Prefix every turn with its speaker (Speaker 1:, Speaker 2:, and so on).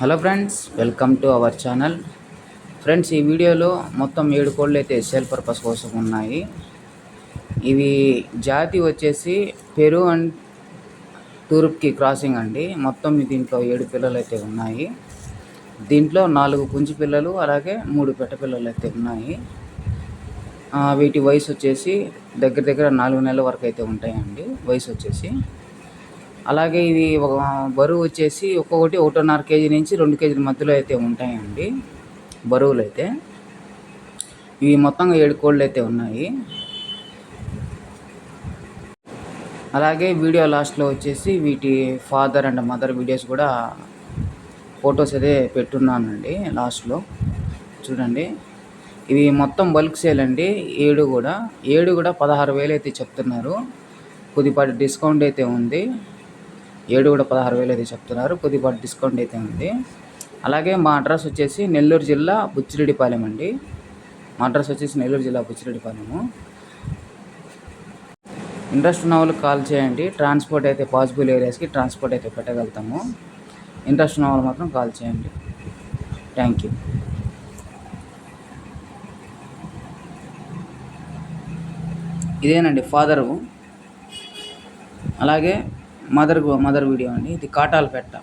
Speaker 1: Hello friends, welcome to our channel. Friends, ఈ వీడియోలో మొత్తం 7 కోళ్ళు అయితే సేల్ పర్పస్ కోసం ఉన్నాయి. ఇవి జాతి వచ్చేసి పెరు అండ్ తూర్పుకి క్రాసింగ్ అండి. మొత్తం దీంట్లో 7 పిల్లలు అయితే ఉన్నాయి. దీంట్లో 4 పుంజు పిల్లలు అలాగే 3 పెట్ట పిల్లలు అయితే ఉన్నాయి. వీటి వయసు వచ్చేసి దగ్గర 4 నెలల వరకు అయితే ఉంటాయండి వయసు వచ్చేసి. అలాగే ఇవి ఒక బరువు వచ్చేసి ఒక్కొక్కటి 1.5 కేజీ నుంచి 2 కేజీల మధ్యలో అయితే ఉంటాయండి బరువులు అయితే. ఇవి మొత్తంగా 7 కోళ్ళు అయితే ఉన్నాయి. అలాగే వీడియో లాస్ట్లో వచ్చేసి వీటి ఫాదర్ అండ్ మదర్ వీడియోస్ కూడా ఫొటోస్ అయితే పెట్టున్నానండి లాస్ట్లో చూడండి. ఇవి మొత్తం బల్క్ సేల్ అండి. 7 కూడా 16,000 అయితే చెప్తున్నారు. కొద్దిపాటి డిస్కౌంట్ అయితే ఉంది. 7 కూడా 16,000 అయితే చెప్తున్నారు. కొద్దిపాటి డిస్కౌంట్ అయితే ఉంది. అలాగే మా అడ్రస్ వచ్చేసి నెల్లూరు జిల్లా బుచ్చిరెడ్డిపాలెం అండి. మా అడ్రస్ వచ్చేసి నెల్లూరు జిల్లా బుచ్చిరెడ్డిపాలెము. ఇంట్రెస్ట్ ఉన్న వాళ్ళకి కాల్ చేయండి. ట్రాన్స్పోర్ట్ అయితే పాసిబుల్ ఏరియాస్కి ట్రాన్స్పోర్ట్ అయితే పెట్టగలుగుతాము. ఇంట్రెస్ట్ ఉన్న వాళ్ళు మాత్రం కాల్ చేయండి. Thank you. ఇదేనండి ఫాదరు. అలాగే మదర్ వీడియో అండి. ఇది కాటాల పెట్ట.